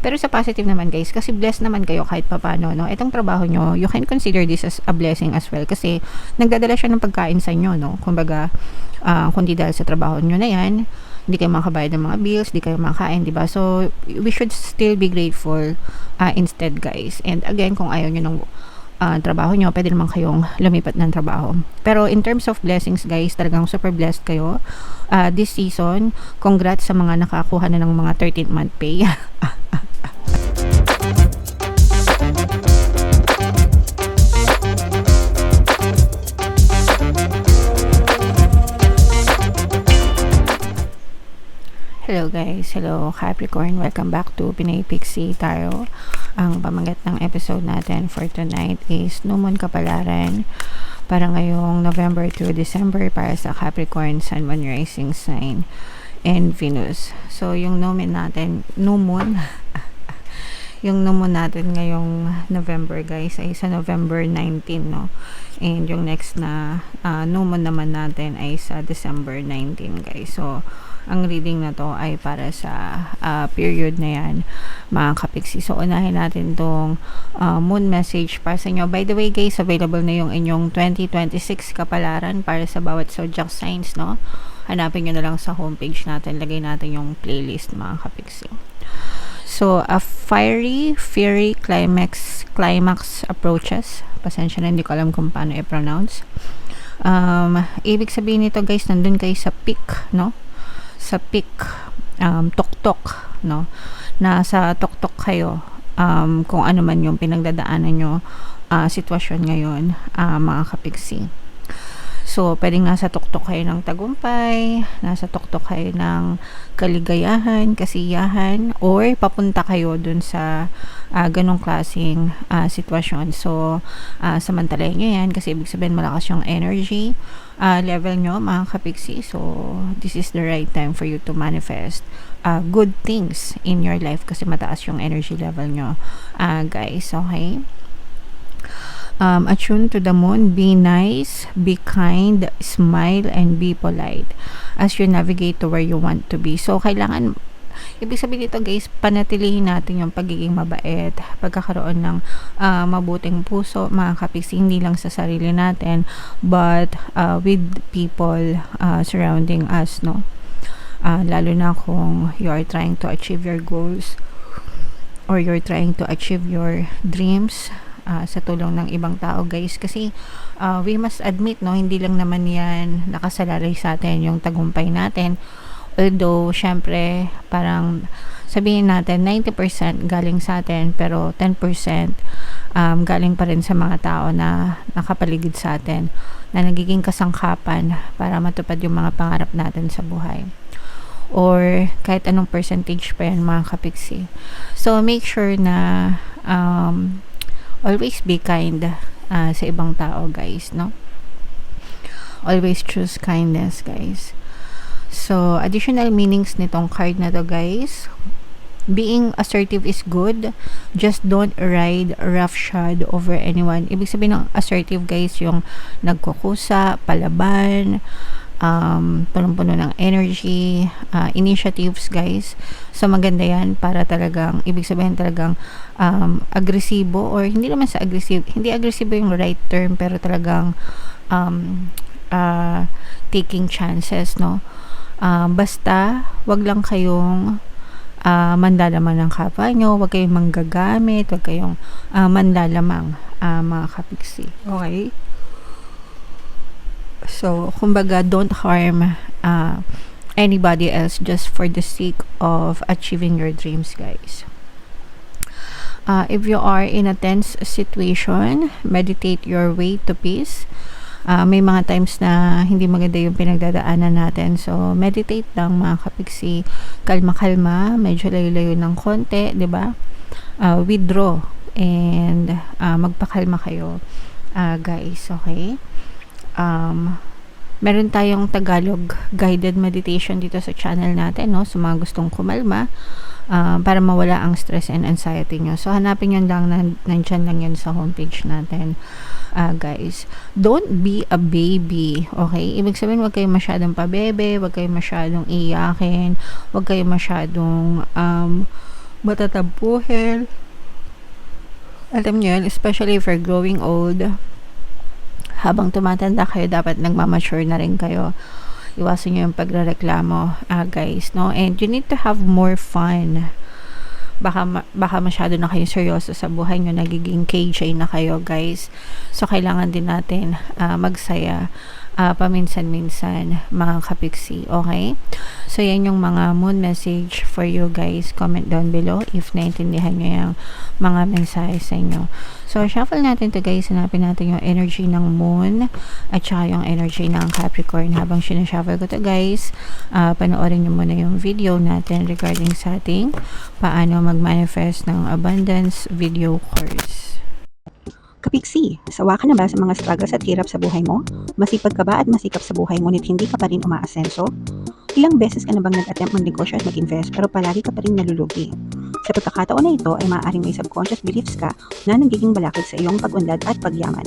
Pero sa positive naman guys, kasi blessed naman kayo kahit papano, no? Itong trabaho nyo, you can consider this as a blessing as well kasi nagdadala siya ng pagkain sa inyo, no? Kumbaga, kundi dahil sa trabaho nyo na yan, hindi kayo makabayad ng mga bills, hindi kayo makain, di ba? So, we should still be grateful instead guys. And again, kung ayaw nyo ng trabaho nyo, pwede naman kayong lumipat ng trabaho. Pero in terms of blessings guys, talagang super blessed kayo this season. Congrats sa mga nakakuha na ng mga 13th month pay. Hello guys, hello Capricorn, welcome back to Pinay Pixie Tarot. Ang pamagat ng episode natin for tonight is New Moon Kapalaran para ngayong November to December para sa Capricorn, Sun, Moon, Rising Sign, and Venus. So yung New Moon natin, yung New Moon natin ngayong November guys ay sa November 19, no? And yung next na New Moon naman natin ay sa December 19 guys. So ang reading na to ay para sa period na yan mga kapiksi. So unahin natin tong moon message para sa inyo. By the way guys, available na yung inyong 2026 kapalaran para sa bawat zodiac signs, no? Hanapin nyo na lang sa homepage natin, lagay natin yung playlist mga kapiksi. So a fiery climax approaches. Pasensya na, hindi ko alam kung paano i-pronounce. Ibig sabihin nito guys, nandun kayo sa peak, no? Sa peak, tuktok, no? Nasa tuktok kayo, kung ano man yung pinagdadaanan nyo sitwasyon ngayon, mga kapiksi. So, pwedeng nasa tuktok kayo ng tagumpay, nasa tuktok kayo ng kaligayahan, kasiyahan, or papunta kayo dun sa ganong klaseng sitwasyon. So, samantalahin nyo yan kasi ibig sabihin malakas yung energy level nyo mga kapiksi. So, this is the right time for you to manifest good things in your life kasi mataas yung energy level nyo, guys. Okay? Attune to the moon, be nice, be kind, smile, and be polite as you navigate to where you want to be. So, kailangan, ibig sabihin dito guys, panatilihin natin yung pagiging mabait, pagkakaroon ng mabuting puso, mga kapiksi, hindi lang sa sarili natin, but with people surrounding us, no? Lalo na kung you are trying to achieve your goals or you're trying to achieve your dreams, sa tulong ng ibang tao guys kasi we must admit, no, hindi lang naman yan nakasalalay sa atin yung tagumpay natin, although syempre parang sabihin natin 90% galing sa atin pero 10% galing pa rin sa mga tao na nakapaligid sa atin na nagiging kasangkapan para matupad yung mga pangarap natin sa buhay, or kahit anong percentage pa yan mga kapiksi. So make sure na always be kind sa ibang tao guys, no? Always choose kindness guys. So additional meanings nitong card na to guys, being assertive is good, just don't ride roughshod over anyone. Ibig sabihin ng assertive guys, yung nagkukusa, palaban, punong-puno ng energy, initiatives guys. So maganda yan para talagang, ibig sabihin talagang agresibo, or hindi naman sa agresibo, hindi agresibo yung right term, pero talagang taking chances, no? Basta wag lang kayong mandalaman ng kapwa nyo, wag kayong manggagamit, wag kayong manlalamang, mga kapiksi. Okay? So, kumbaga, don't harm anybody else just for the sake of achieving your dreams, guys. If you are in a tense situation, meditate your way to peace. May mga times na hindi maganda yung pinagdadaanan natin. So, meditate lang mga kapiksi. Kalma-kalma, medyo layo-layo ng konti, di ba? Withdraw and magpakalma kayo, guys. Okay? Meron tayong Tagalog guided meditation dito sa channel natin, no? So mga gustong kumalma para mawala ang stress and anxiety nyo. So hanapin nyo lang, nandyan lang yan sa homepage natin, guys. Don't be a baby, okay? Ibig sabihin, wag kayong masyadong pabebe, wag kayong masyadong iyakin, wag kayong masyadong matatampuhin. Alam nyo yun, especially if you're growing old, habang tumatanda kayo, dapat nagmamature na rin kayo. Iwasan nyo yung pagrereklamo, guys, no? And you need to have more fun. Baka masyado na kayo seryoso sa buhay nyo, nagiging KJ na kayo, guys. So, kailangan din natin magsaya paminsan-minsan, mga kapiksi, okay? So, yan yung mga moon message for you guys. Comment down below if naintindihan nyo yung mga mensahe sa inyo. So, shuffle natin to guys. Hanapin natin yung energy ng moon at saka yung energy ng Capricorn. Habang sinashuffle ko to guys, panoorin nyo muna yung video natin regarding sa ating paano mag-manifest ng abundance video course. Kapiksi, sawa ka na ba sa mga struggles at hirap sa buhay mo? Masipag ka ba at masikap sa buhay ngunit hindi ka pa rin umaasenso? Ilang beses ka na bang nag-attempt mag-negosyo at mag-invest pero palagi ka pa rin nalulugi? Sa pagkakataon na ito ay maaaring may subconscious beliefs ka na nagiging balakid sa iyong pag-unlad at pagyaman.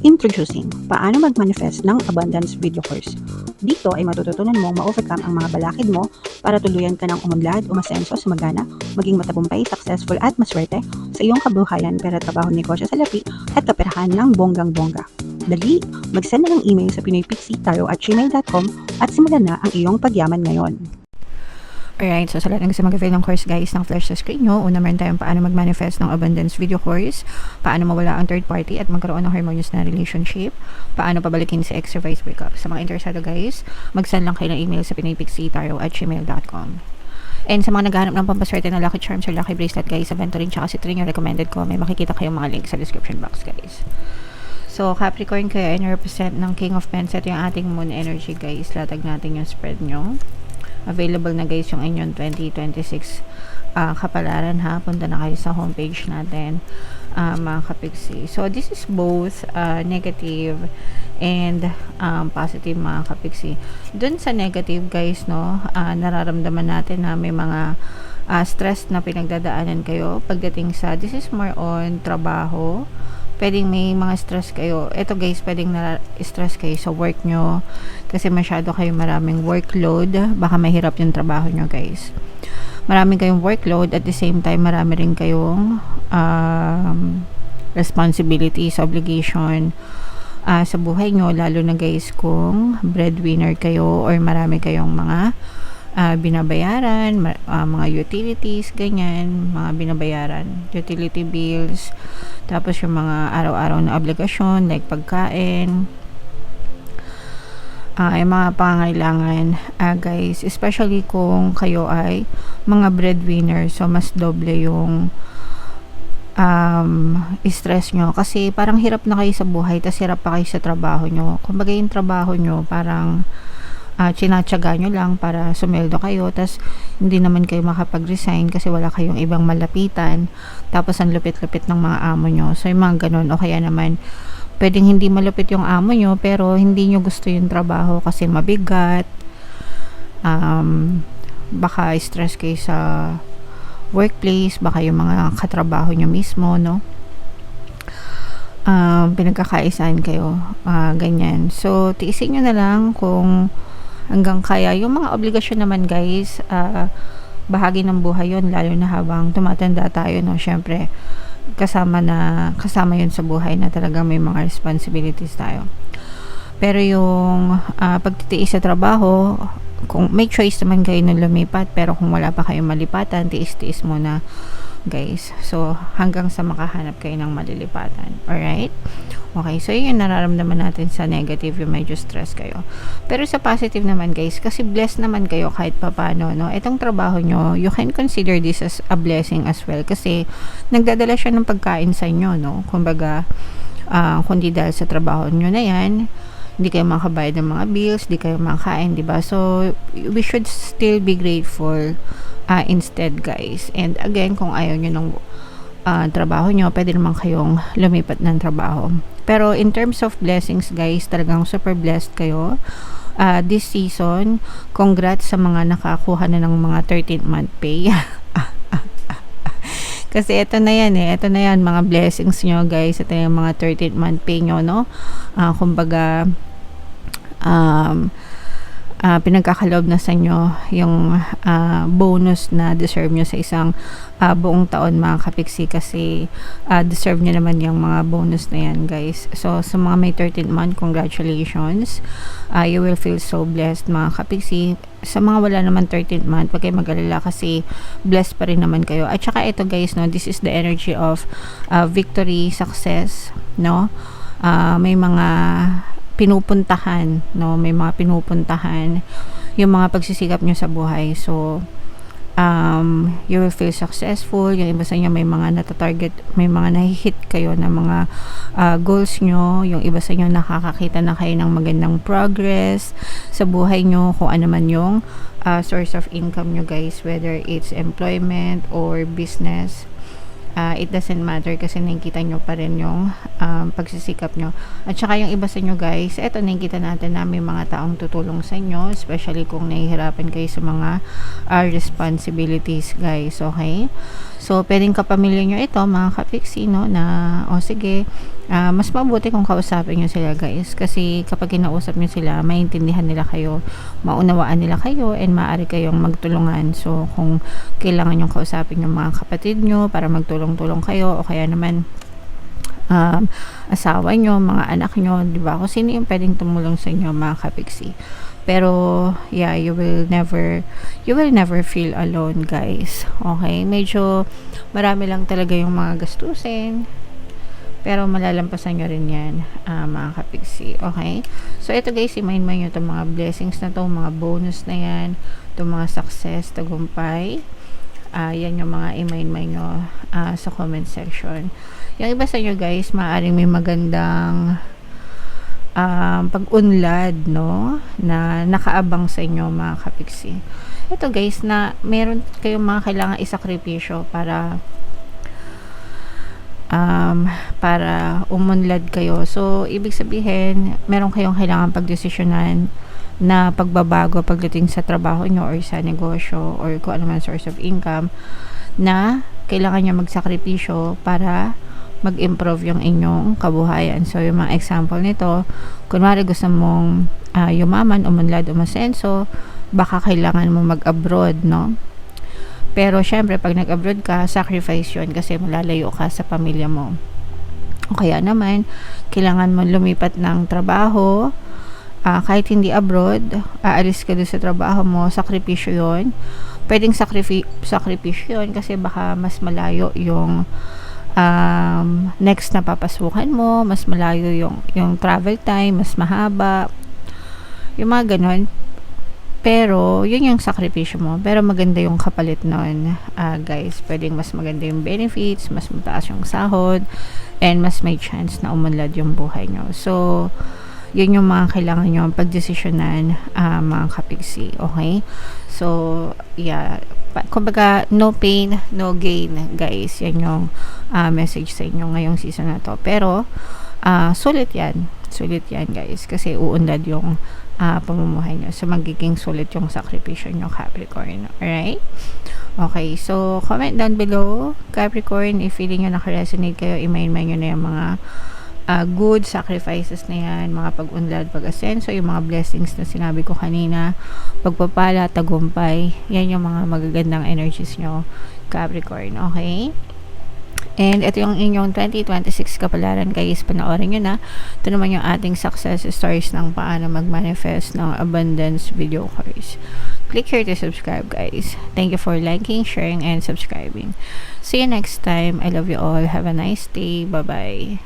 Introducing, paano mag-manifest ng abundance video course. Dito ay matututunan mong ma-overcome ang mga balakid mo para tuluyan ka ng umunlad, umasenso, sumagana, maging matagumpay, successful at maswerte sa iyong kabuhayan, pera, trabaho, negosyo, salapi at kaperahan ng bonggang-bongga. Dali, mag-send na ng email sa pinoypixie@gmail.com at simulan na ang iyong pagyaman ngayon. Alright, so sa lahat ng gusto mag-avail ng course guys ng flash sa screen nyo, una meron tayong paano mag-manifest ng abundance video course, paano mawala ang third party at magkaroon ng harmonious na relationship, paano pabalikin si ex or vice breakup. Sa mga interesado guys, mag-send lang kayo ng email sa pinoypixie@gmail.com. And sa mga naghahanap ng pampaswerte na lucky charms or lucky bracelet guys, aventuring tsaka citrin yung recommended ko, may makikita kayong mga links sa description box guys. So, Capricorn kayo ay represent ng King of Pentacles. Ito yung ating moon energy guys. Latag natin yung spread nyo. Available na guys yung inyong 2026 kapalaran ha. Punta na kayo sa homepage natin, mga kapiksi. So, this is both negative and positive, mga kapiksi. Dun sa negative guys, no, nararamdaman natin na may mga stress na pinagdadaanan kayo pagdating sa, this is more on trabaho. Pwedeng may mga stress kayo. Ito guys, pwedeng stress kayo sa work nyo kasi masyado kayo maraming workload. Baka mahirap yung trabaho nyo guys. Marami kayong workload at the same time marami rin kayong responsibilities, obligation sa buhay nyo, lalo na guys kung breadwinner kayo or marami kayong mga binabayaran, mga utilities, ganyan, mga binabayaran, utility bills, tapos yung mga araw-araw na obligasyon like pagkain, yung mga pangangailangan, guys, especially kung kayo ay mga breadwinner, so mas doble yung stress nyo kasi parang hirap na kayo sa buhay tas hirap pa kayo sa trabaho nyo. Kumbaga yung trabaho nyo parang tsinatsaga nyo lang para sumeldo kayo, tas hindi naman kayo makapag-resign kasi wala kayong ibang malapitan, tapos ang lupit-lupit ng mga amo nyo. So yung mga ganun, o kaya naman pwedeng hindi malupit yung amo nyo pero hindi nyo gusto yung trabaho kasi mabigat, baka stress kayo sa workplace, baka yung mga katrabaho nyo mismo, no, pinagkakaisaan kayo, ganyan. So tiisin nyo na lang kung hanggang kaya. Yung mga obligasyon naman guys, bahagi ng buhay yun, lalo na habang tumatanda tayo, no, syempre kasama yun sa buhay na talagang may mga responsibilities tayo. Pero yung pagtitiis sa trabaho, kung may choice naman kayo na lumipat, pero kung wala pa kayong malipatan, tiis-tiis muna guys. So hanggang sa makahanap kayo ng malilipatan. Alright? Okay, so yun nararamdaman natin sa negative, yung medyo stress kayo. Pero sa positive naman guys, kasi blessed naman kayo kahit papano, no? Itong trabaho nyo, you can consider this as a blessing as well kasi nagdadala siya ng pagkain sa inyo, no? Kumbaga, kundi dahil sa trabaho nyo na yan, hindi kayo makabayad ng mga bills, hindi kayo makakain, diba? So, we should still be grateful instead guys. And again, kung ayaw nyo ng trabaho nyo, pwede naman kayong lumipat ng trabaho. Pero in terms of blessings guys, talagang super blessed kayo this season. Congrats sa mga nakakuha na ng mga 13th month pay. Kasi ito na yan ito na yan, mga blessings nyo guys. Ito yung mga 13th month pay nyo, no? Kumbaga pinagkakaloob na sa inyo yung bonus na deserve nyo sa isang buong taon mga kapiksi, kasi deserve nyo naman yung mga bonus na yan guys. So sa mga may 13th month, congratulations. You will feel so blessed mga kapiksi. Sa mga wala naman 13th month, wag kayo mag-alala kasi blessed pa rin naman kayo. At saka ito guys, no, this is the energy of victory, success, no. May mga pinupuntahan, no, may mga pinupuntahan yung mga pagsisikap nyo sa buhay. So you will feel successful. Yung iba sa inyo may mga natatarget, may mga nahihit kayo na mga goals nyo. Yung iba sa inyo nakakakita na kayo ng magandang progress sa buhay nyo, kung ano man yung source of income nyo guys, whether it's employment or business. It doesn't matter kasi nakikita nyo pa rin yung pagsisikap nyo. At saka yung iba sa inyo guys, eto nakikita natin na may mga taong tutulong sa inyo, especially kung nahihirapan kayo sa mga responsibilities guys, okay? So, pwedeng kapamilya nyo ito mga kapiksi, no, na sige, mas mabuti kung kausapin nyo sila guys, kasi kapag kinausap nyo sila, maintindihan nila kayo, maunawaan nila kayo, and maaari kayong magtulungan. So kung kailangan yung kausapin yung mga kapatid nyo para magtulong-tulong kayo, o kaya naman asawa nyo, mga anak nyo, di ba? Kung sino yung pwedeng tumulong sa inyo mga kapiksi. Pero yeah, you will never feel alone guys, okay? Medyo marami lang talaga yung mga gastusin, pero malalampasan nyo rin yan mga kapiksi, okay? So ito guys, i-mind mo nyo itong mga blessings na to, mga bonus na yan, itong mga success, tagumpay. Yan yung mga i-mind nyo sa comment section. Yung iba sa inyo guys, maaaring may magandang pag-unlad, no, na nakaabang sa inyo mga kapiksi. Ito guys, na meron kayong mga kailangan isakripisyo para umunlad kayo. So ibig sabihin, meron kayong kailangan pagdesisyonan na pagbabago pagdating sa trabaho nyo or sa negosyo or kung ano man source of income, na kailangan nyo magsakripisyo para mag-improve yung inyong kabuhayan. So yung mga example nito, kunwari gusto mong yumaman, umunlad, umasenso, baka kailangan mo mag-abroad, no? Pero syempre pag nag-abroad ka, sacrifice yun kasi malalayo ka sa pamilya mo. O kaya naman, kailangan mo lumipat ng trabaho, kahit hindi abroad, aalis ka doon sa trabaho mo, sakripisyo yun. Pwedeng sakripisyo yun kasi baka mas malayo yung next na papasukan mo, mas malayo yung travel time, mas mahaba, yung mga ganon. Pero yun yung sakripisyo mo, pero maganda yung kapalit nun guys. Pwedeng mas maganda yung benefits, mas mataas yung sahod, and mas may chance na umunlad yung buhay nyo. So yun yung mga kailangan nyo pagdesisyonan mga kapiksi, okay? So yeah, kumbaga no pain, no gain guys. Yan yung message sa inyo ngayong season na to. Pero sulit yan guys, kasi uunlad yung pamumuhay nyo. So magiging sulit yung sakripisyo nyo Capricorn, alright? Okay, so comment down below Capricorn if feeling nyo nakaresonate kayo, i-mind nyo na yung mga good sacrifices na yan, mga pag-unlad, pag-asenso, yung mga blessings na sinabi ko kanina, pagpapala, tagumpay, yan yung mga magagandang energies nyo Capricorn, okay? And ito yung inyong 2026 kapalaran guys, panoorin nyo na. Ito naman yung ating success stories ng paano mag-manifest ng abundance video course. Click here to subscribe guys. Thank you for liking, sharing, and subscribing. See you next time. I love you all. Have a nice day. Bye-bye.